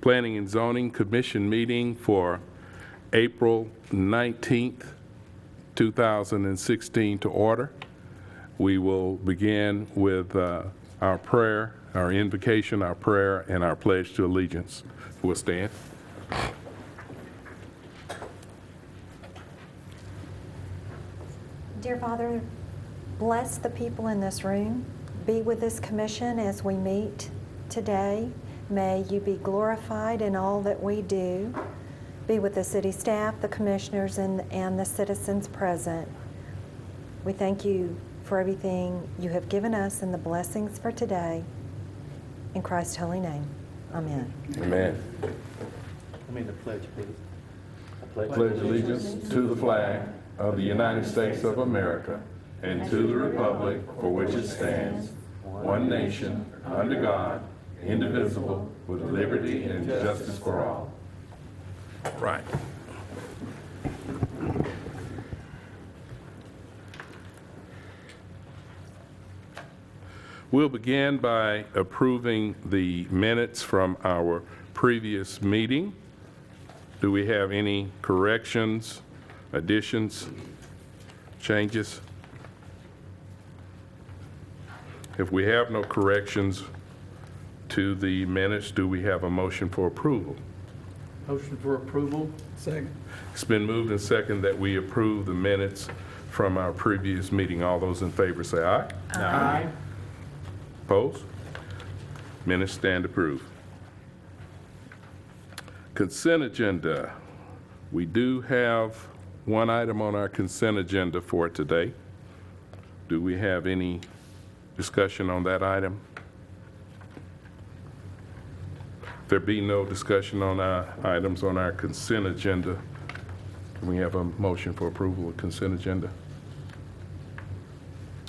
Planning and Zoning Commission meeting for April 19th, 2016 to order. We will begin with our prayer, our invocation, our prayer, and our pledge to allegiance. We'll stand. Dear Father, bless the people in this room. Be with this commission as we meet today. May you be glorified in all that we do. Be with the city staff, the commissioners, and the citizens present. We thank you for everything you have given us and the blessings for today. In Christ's holy name, amen. Amen. I mean the pledge, please. I Pledge allegiance to the flag of the United States of America and to the republic for which it stands, one nation, under God, indivisible, with liberty and justice for all. Right. We'll begin by approving the minutes from our previous meeting. Do we have any corrections, additions, changes? If we have no corrections to the minutes, do we have a motion for approval? Motion for approval. Second. It's been moved and second that we approve the minutes from our previous meeting. All those in favor say aye. Aye. Opposed? Minutes stand approved. Consent agenda. We do have one item on our consent agenda for today. Do we have any discussion on that item? If there be no discussion on our items on our consent agenda, can we have a motion for approval of consent agenda?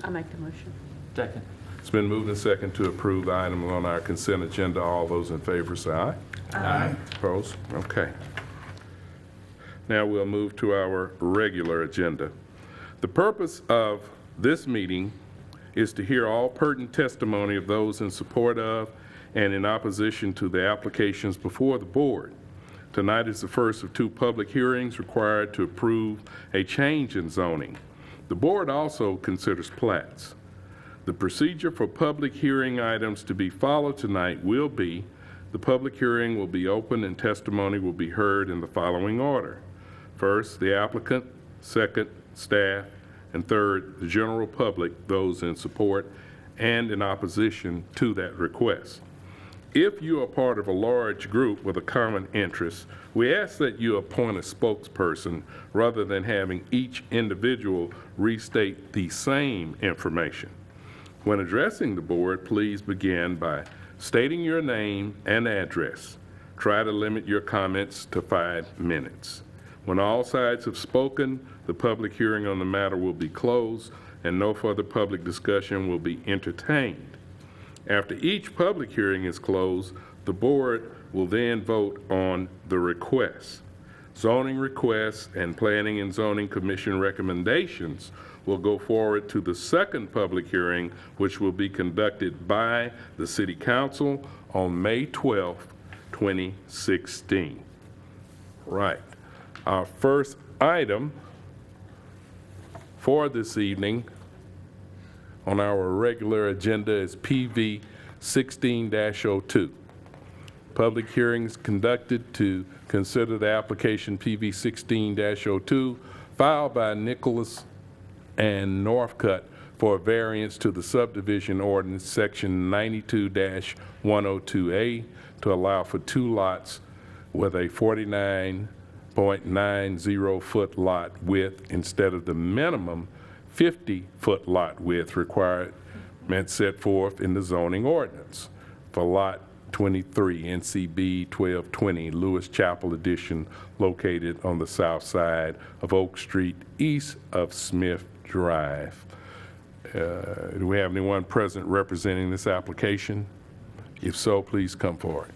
I'll make the motion. Second. It's been moved and second to approve the item on our consent agenda. All those in favor say aye. Aye. Opposed? Okay. Now we'll move to our regular agenda. The purpose of this meeting is to hear all pertinent testimony of those in support of and in opposition to the applications before the board. Tonight is the first of two public hearings required to approve a change in zoning. The board also considers plats. The procedure for public hearing items to be followed tonight will be: the public hearing will be open and testimony will be heard in the following order. First, the applicant; second, staff; and third, the general public, those in support and in opposition to that request. If you are part of a large group with a common interest, we ask that you appoint a spokesperson rather than having each individual restate the same information. When addressing the board, please begin by stating your name and address. Try to limit your comments to 5 minutes. When all sides have spoken, the public hearing on the matter will be closed and no further public discussion will be entertained. After each public hearing is closed, the board will then vote on the request. Zoning requests and Planning and Zoning Commission recommendations will go forward to the second public hearing, which will be conducted by the City Council on May 12th, 2016. Right. Our first item for this evening on our regular agenda is PV 16-02. Public hearings conducted to consider the application PV 16-02 filed by Nicholas and Northcutt for a variance to the subdivision ordinance section 92-102A to allow for 2 lots with a 49.90 foot lot width instead of the minimum 50-foot lot width requirement set forth in the zoning ordinance for lot 23 NCB 1220 Lewis Chapel Edition, located on the south side of Oak Street east of Smith Drive. Do we have anyone present representing this application? If so, please come forward.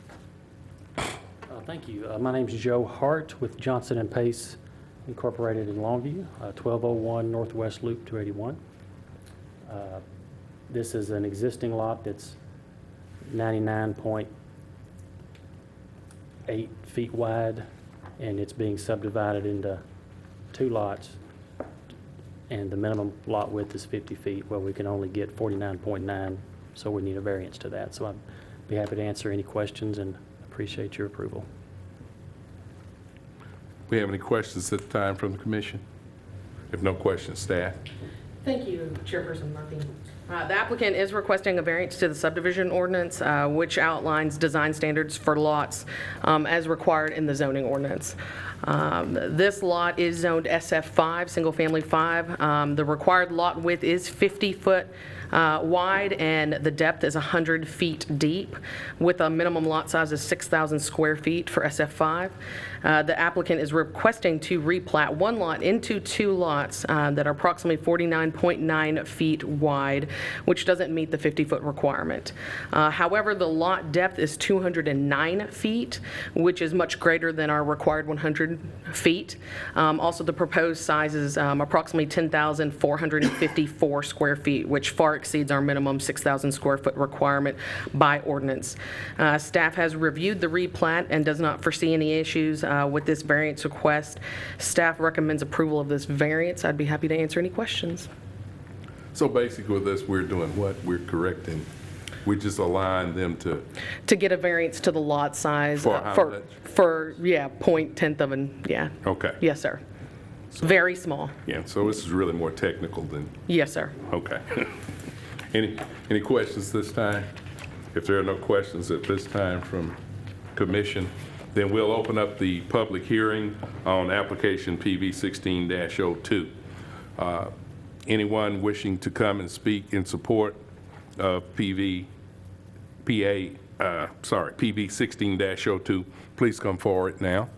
Thank you. My name is Joe Hart with Johnson & Pace Incorporated in Longview, 1201 Northwest Loop 281. This is an existing lot that's 99.9 8 feet wide, and it's being subdivided into 2 lots, and the minimum lot width is 50 feet. Well, we can only get 49.9, so we need a variance to that. So I'd be happy to answer any questions and appreciate your approval. We have any questions at the time from the commission? If no questions, staff? Thank you, Chairperson Murphy. The applicant is requesting a variance to the subdivision ordinance, which outlines design standards for lots as required in the zoning ordinance. This lot is zoned SF5, Single Family 5. The required lot width is 50 foot wide, and the depth is 100 feet deep, with a minimum lot size of 6,000 square feet for SF5. The applicant is requesting to replat one lot into 2 lots that are approximately 49.9 feet wide, which doesn't meet the 50-foot requirement. However, the lot depth is 209 feet, which is much greater than our required 100 feet. Also, the proposed size is approximately 10,454 square feet, which far exceeds our minimum 6,000 square foot requirement by ordinance. Staff has reviewed the replat and does not foresee any issues with this variance request. Staff recommends approval of this variance. I'd be happy to answer any questions. So basically with this, we're doing what? We're correcting, we just align them to, To get a variance to the lot size. For how much? For, yeah, 0.1 of an, yeah. okay. Yes, sir. Very small. Yeah, so this is really more technical than, Yes, sir. okay. Any questions this time? If there are no questions at this time from commission, then we'll open up the public hearing on application PV 16-02. Anyone wishing to come and speak in support of PV 16-02, please come forward now.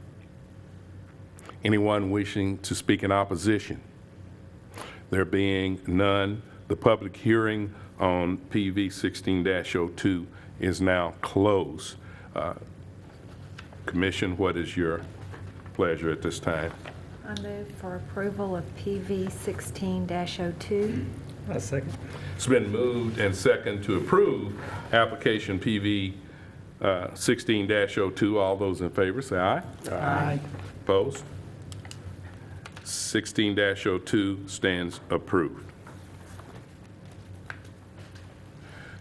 Anyone wishing to speak in opposition? There being none, the public hearing on PV 16-02 is now closed. Commission, what is your pleasure at this time? I move for approval of PV 16-02. A second. It's been moved and second to approve application PV 16-02. All those in favor, say aye. Aye. Opposed? 16-02 stands approved.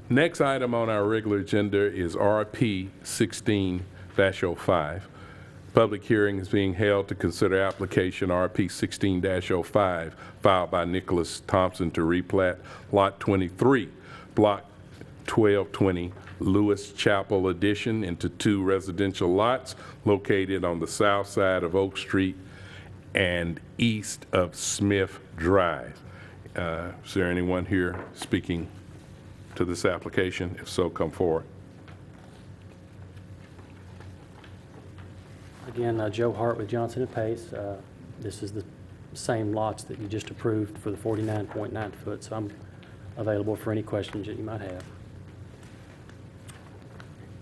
Next item on our regular agenda is RP 16-05. Public hearing is being held to consider application RP 16-05 filed by Nicholas Thompson to replat Lot 23, Block 1220, Lewis Chapel Addition into 2 residential lots located on the south side of Oak Street and east of Smith Drive. Is there anyone here speaking to this application? If so, come forward. Again, Joe Hart with Johnson and Pace. This is the same lots that you just approved for the 49.9 foot, so I'm available for any questions that you might have.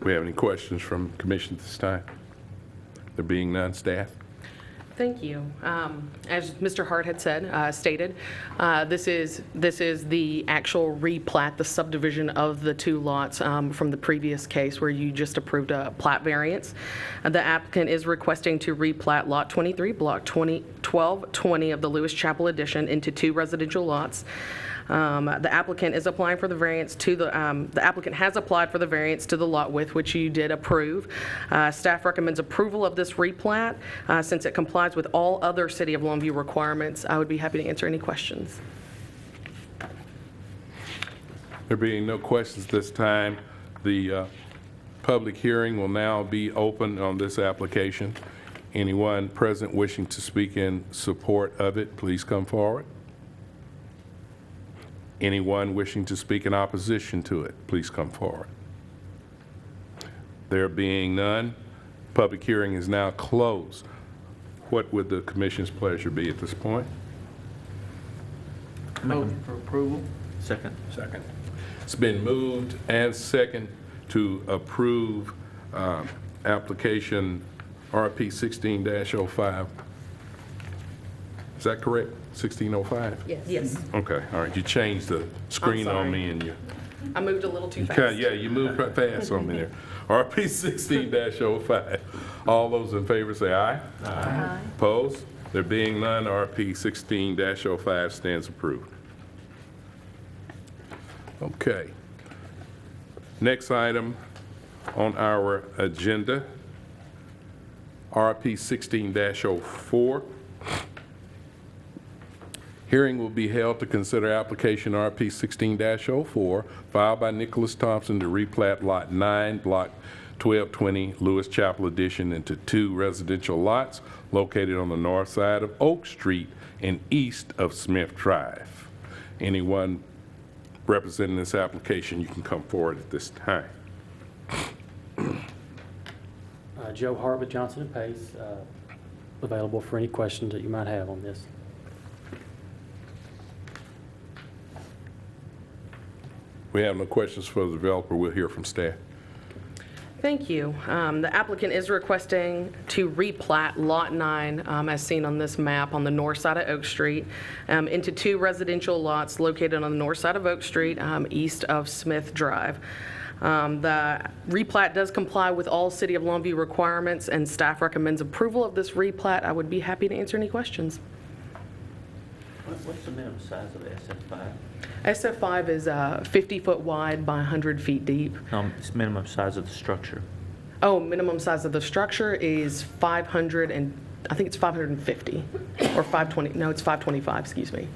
We have any questions from commission at this time? There being none, staff? Thank you. As Mr. Hart had said, stated, this is the actual replat, the subdivision of the 2 lots from the previous case where you just approved a plat variance. The applicant is requesting to replat Lot 23, Block 1220 of the Lewis Chapel Addition into 2 residential lots. The applicant is applying for the variance to the applicant has applied for the variance to the lot width, which you did approve. Staff recommends approval of this replat since it complies with all other City of Longview requirements. I would be happy to answer any questions. There being no questions this time, the public hearing will now be open on this application. Anyone present wishing to speak in support of it, please come forward. Anyone wishing to speak in opposition to it, please come forward. There being none, public hearing is now closed. What would the commission's pleasure be at this point? Motion for approval. Second. Second. It's been moved and second to approve application RP 16-05. Is that correct? 1605? Yes. Okay, all right. You changed the screen I'm on sorry. me and you I moved a little too You fast. yeah, you moved right fast on me there. RP 16-05. All those in favor say aye. Aye. Opposed? There being none, RP 16-05 stands approved. Okay. Next item on our agenda, RP 16-04. Hearing will be held to consider application RP 16-04 filed by Nicholas Thompson to replat Lot 9, Block 1220, Lewis Chapel Addition into 2 residential lots located on the north side of Oak Street and east of Smith Drive. Anyone representing this application, you can come forward at this time. Joe Hart with Johnson & Pace, available for any questions that you might have on this. We have no questions for the developer. We'll hear from staff. Thank you. The applicant is requesting to replat Lot 9, as seen on this map, on the north side of Oak Street, into 2 residential lots located on the north side of Oak Street, east of Smith Drive. The replat does comply with all City of Longview requirements, and staff recommends approval of this replat. I would be happy to answer any questions. What's the minimum size of SF5? SF5 is 50 foot wide by 100 feet deep. It's minimum size of the structure. Oh, minimum size of the structure is 500 and, I think it's 550, or 520, no, it's 525, excuse me.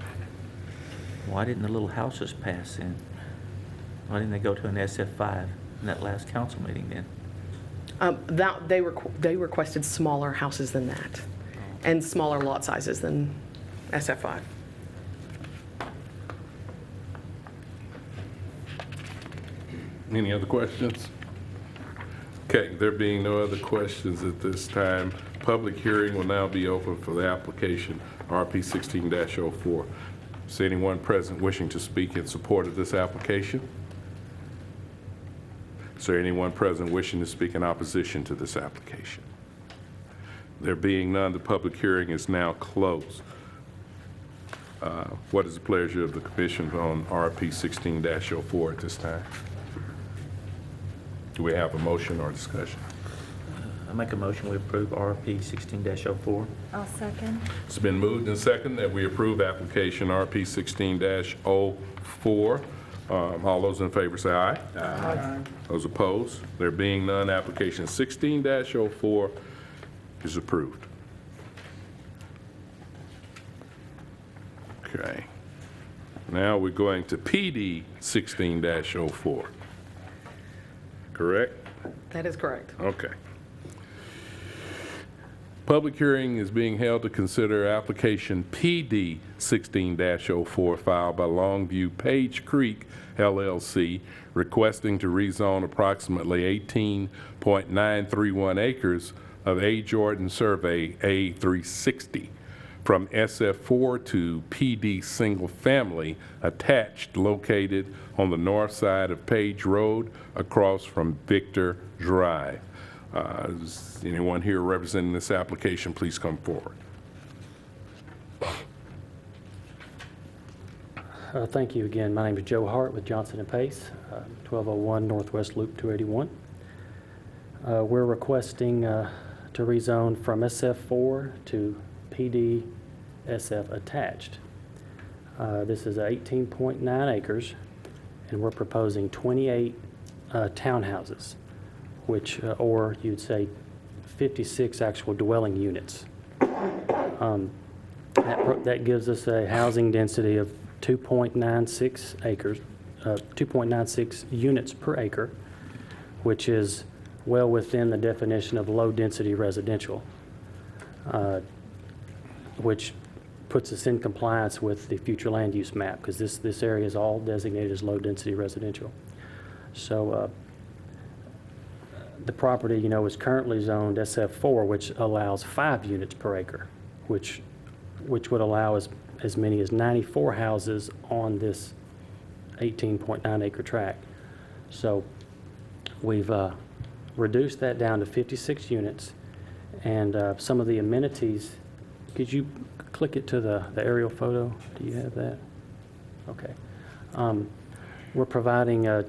Why didn't the little houses pass in? Why didn't they go to an SF5 in that last council meeting then? They requested smaller houses than that, and smaller lot sizes than SF5. Any other questions? Okay, there being no other questions at this time, public hearing will now be open for the application RP 16-04. Is there anyone present wishing to speak in support of this application? Is there anyone present wishing to speak in opposition to this application? There being none, the public hearing is now closed. What is the pleasure of the commission on RP 16-04 at this time? Do we have a motion or discussion? I make a motion we approve RP 16-04. I'll second. It's been moved and seconded that we approve application RP 16-04. All those in favor say aye. Aye. Those opposed? There being none, application 16-04 is approved. Okay. Now we're going to PD 16-04. Correct? That is correct. Okay. Public hearing is being held to consider application PD 16-04 filed by Longview Page Creek LLC requesting to rezone approximately 18.931 acres of A. Jordan Survey A360 from SF4 to PD Single Family Attached located on the north side of Page Road across from Victor Drive. Is anyone here representing this application, please come forward. Thank you again. My name is Joe Hart with Johnson & Pace, 1201 Northwest Loop 281. We're requesting to rezone from SF4 to PD SF attached. This is 18.9 acres, and we're proposing 28 townhouses, which, or you'd say 56 actual dwelling units. That gives us a housing density of 2.96 acres, 2.96 units per acre, which is well within the definition of low-density residential, which puts us in compliance with the future land use map, because this area is all designated as low-density residential. So the property, is currently zoned SF4, which allows 5 units per acre, which would allow as many as 94 houses on this 18.9 acre tract. So we've reduced that down to 56 units, and some of the amenities, could you click it to the aerial photo? Do you have that? Okay. We're providing a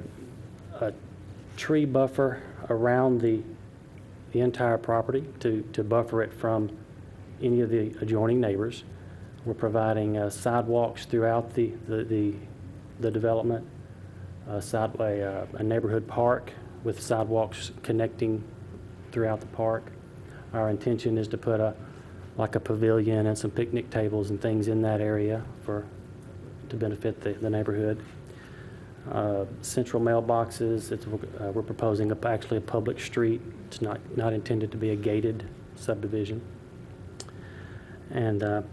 tree buffer around the entire property to buffer it from any of the adjoining neighbors. We're providing sidewalks throughout the development, a neighborhood park with sidewalks connecting throughout the park. Our intention is to put like a pavilion and some picnic tables and things in that area to benefit the neighborhood. Central mailboxes, we're proposing actually a public street. It's not intended to be a gated subdivision. And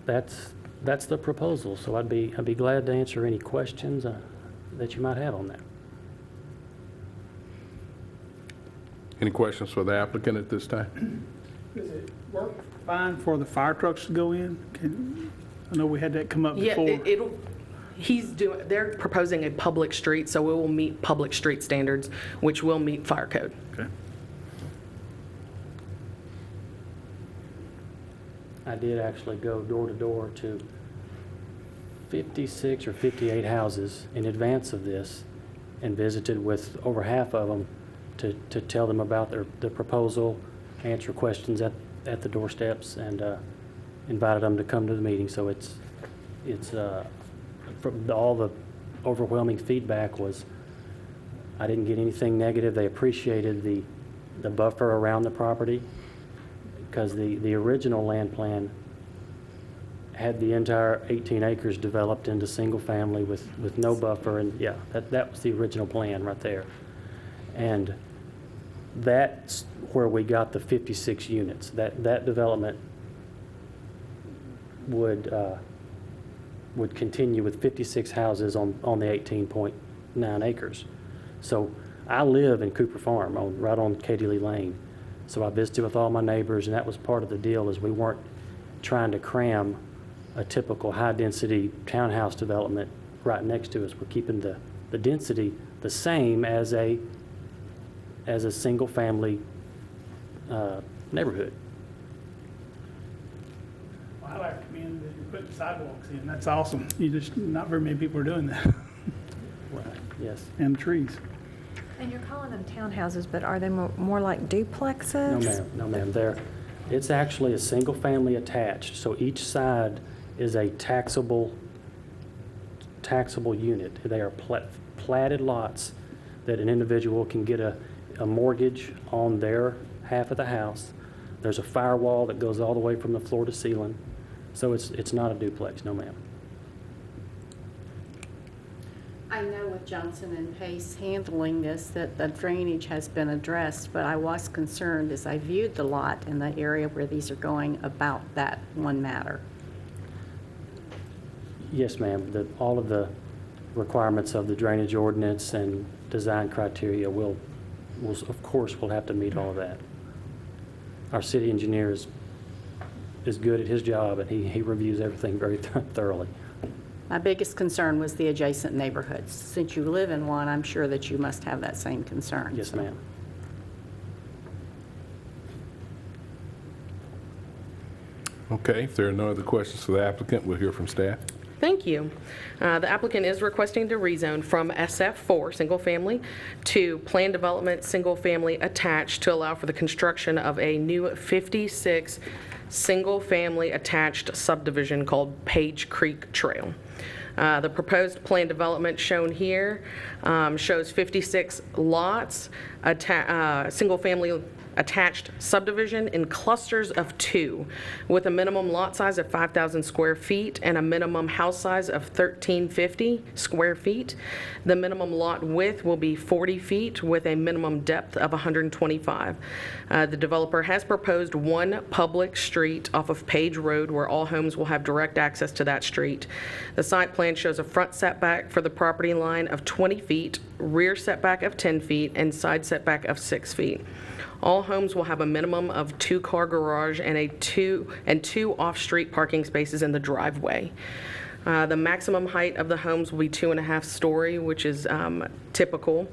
that's the proposal. So I'd be glad to answer any questions that you might have on that. Any questions for the applicant at this time? Does it work fine for the fire trucks to go in? I know we had that come up Yeah, before. they're proposing a public street, so it will meet public street standards, which will meet fire code. Okay. I did actually go door to door to 56 or 58 houses in advance of this and visited with over half of them to tell them about the proposal, answer questions at the doorsteps, and invited them to come to the meeting. So it's from all the overwhelming feedback was I didn't get anything negative. They appreciated the buffer around the property, because the original land plan had the entire 18 acres developed into single family with no buffer, and yeah, that was the original plan right there. And that's where we got the 56 units. That development would continue with 56 houses on the 18.9 acres. So I live in Cooper Farm, right on Katy Lee Lane. So I visited with all my neighbors, and that was part of the deal, is we weren't trying to cram a typical high-density townhouse development right next to us. We're keeping the density the same as a single-family neighborhood. Well, I like to commend that you're putting sidewalks in. That's awesome. Not very many people are doing that. Right. Yes. And trees. And you're calling them townhouses, but are they more like duplexes? No, ma'am. It's actually a single-family attached, so each side is a taxable unit. They are platted lots that an individual can get a mortgage on their half of the house. There's a firewall that goes all the way from the floor to ceiling, so it's not a duplex, no, ma'am. I know with Johnson and Pace handling this that the drainage has been addressed, but I was concerned as I viewed the lot in the area where these are going about that one matter. Yes, ma'am. All of the requirements of the drainage ordinance and design criteria will of course, we'll have to meet all of that. Our city engineer is good at his job, and he reviews everything very thoroughly. My biggest concern was the adjacent neighborhoods. Since you live in one, I'm sure that you must have that same concern. Yes, ma'am. Okay, if there are no other questions for the applicant, we'll hear from staff. Thank you. The applicant is requesting to rezone from SF4, single family, to planned development, single family attached, to allow for the construction of a new 56 single family attached subdivision called Page Creek Trail. The proposed planned development shown here shows 56 lots, single family attached subdivision in clusters of 2, with a minimum lot size of 5,000 square feet and a minimum house size of 1,350 square feet. The minimum lot width will be 40 feet with a minimum depth of 125. The developer has proposed one public street off of Page Road where all homes will have direct access to that street. The site plan shows a front setback for the property line of 20 feet, rear setback of 10 feet, and side setback of 6 feet. All homes will have a minimum of 2-car garage and two off-street parking spaces in the driveway. The maximum height of the homes will be 2.5 story, which is typical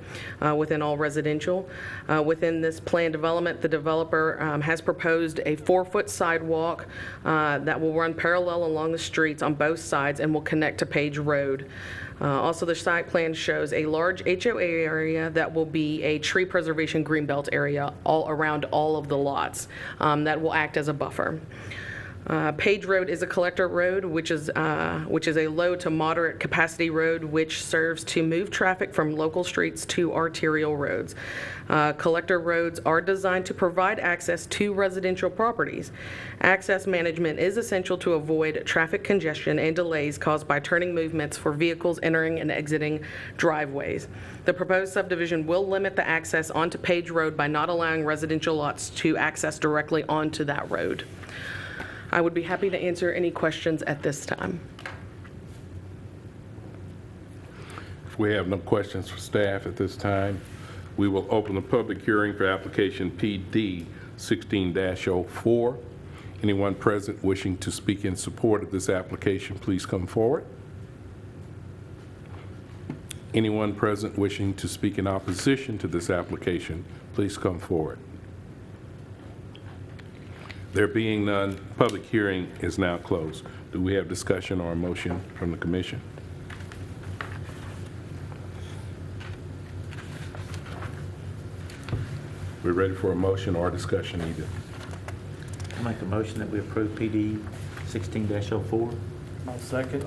within all residential. Within this planned development, the developer has proposed a 4-foot sidewalk that will run parallel along the streets on both sides and will connect to Page Road. Also, the site plan shows a large HOA area that will be a tree preservation greenbelt area all around all of the lots that will act as a buffer. Page Road is a collector road, which is a low to moderate capacity road which serves to move traffic from local streets to arterial roads. Collector roads are designed to provide access to residential properties. Access management is essential to avoid traffic congestion and delays caused by turning movements for vehicles entering and exiting driveways. The proposed subdivision will limit the access onto Page Road by not allowing residential lots to access directly onto that road. I would be happy to answer any questions at this time. If we have no questions for staff at this time, we will open the public hearing for application PD 16-04. Anyone present wishing to speak in support of this application, please come forward. Anyone present wishing to speak in opposition to this application, please come forward. There being none, public hearing is now closed. Do we have discussion or a motion from the commission? We're ready for a motion or discussion either. I make a motion that we approve PD 16-04. I'll second.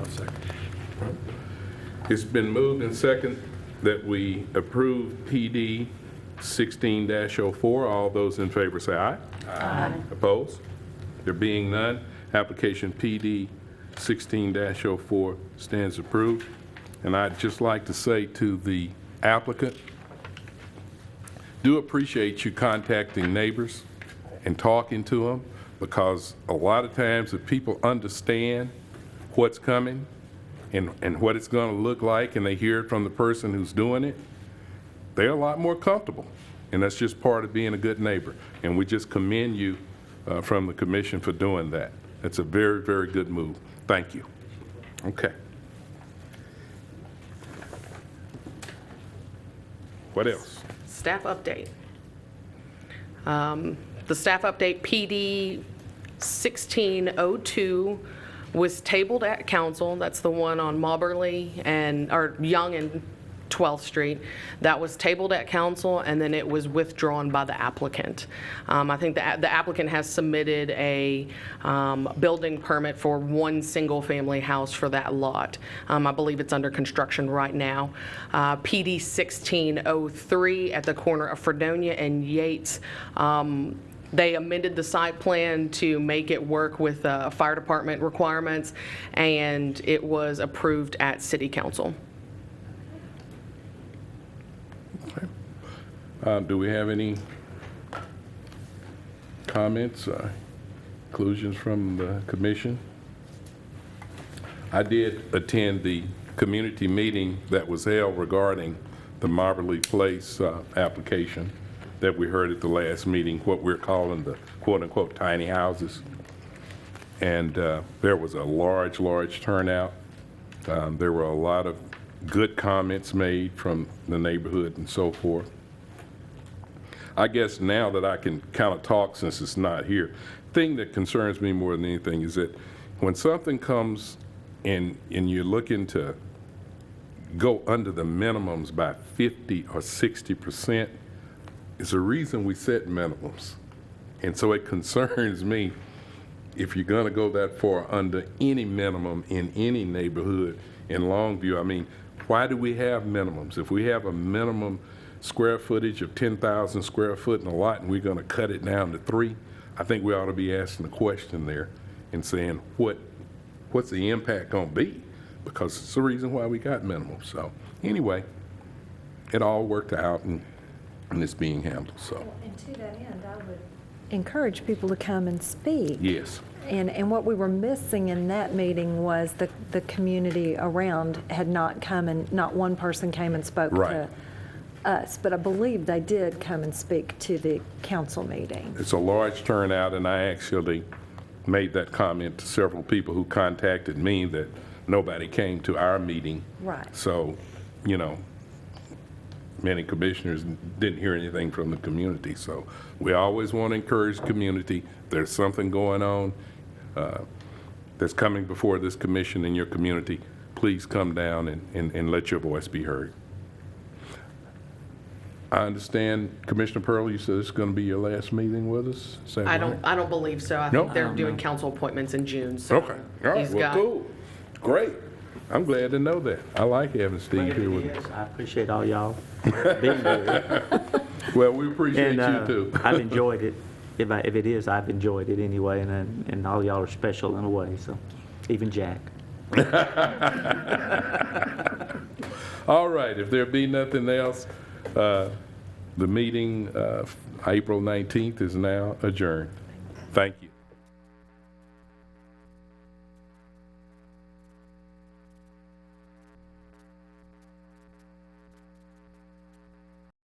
It's been moved and second that we approve PD 16-04. All those in favor say aye. Aye. Opposed? There being none, application PD 16-04 stands approved. And I'd just like to say to the applicant, do appreciate you contacting neighbors and talking to them, because a lot of times if people understand what's coming and what it's going to look like, and they hear it from the person who's doing it, they're a lot more comfortable. And that's just part of being a good neighbor. And we just commend you from the commission for doing that. It's a very, very good move. Thank you. Okay. What else? Staff update. The staff update, PD 1602, was tabled at council. That's the one on Moberly or Young and 12th Street. That was tabled at council, and then it was withdrawn by the applicant. I think the applicant has submitted a building permit for one single-family house for that lot. I believe it's under construction right now. PD 1603 at the corner of Fredonia and Yates. They amended the site plan to make it work with fire department requirements, and it was approved at city council. Do we have any comments, conclusions from the commission? I did attend the community meeting that was held regarding the Moberly Place application that we heard at the last meeting, what we're calling the quote-unquote tiny houses. And there was a large, large turnout. There were a lot of good comments made from the neighborhood and so forth. I guess now that I can kind of talk since it's not here, the thing that concerns me more than anything is that when something comes and you're looking to go under the minimums by 50 or 60%, it's a reason we set minimums. And so it concerns me if you're going to go that far under any minimum in any neighborhood in Longview. I mean, why do we have minimums? If we have a minimum square footage of 10,000 square foot in a lot and we're going to cut it down to 3, I think we ought to be asking the question there and saying what's the impact going to be, because it's the reason why we got minimums. So anyway, it all worked out and it's being handled. So And to that end, I would encourage people to come and speak. yes. And what we were missing in that meeting was the community around had not come, and not one person came and spoke Right. to us. But I believe they did come and speak to the council meeting. It's a large turnout, and I actually made that comment to several people who contacted me that nobody came to our meeting. Right. So, you know, many commissioners didn't hear anything from the community. So we always want to encourage the community. There's something going on that's coming before this commission in your community. Please come down and let your voice be heard. I understand, Commissioner Pearl, you said this is going to be your last meeting with us? Is that I right? don't believe so. I No? think they're doing council appointments in June, so. Okay, all right, he's well, got- cool, great. I'm glad to know that. I like having Steve here with us. I appreciate all y'all being here. Well, we appreciate And you too. I've enjoyed it. If it is, I've enjoyed it anyway, and all y'all are special in a way, so, even Jack. All right, if there be nothing else, the meeting, April 19th is now adjourned. Thank you.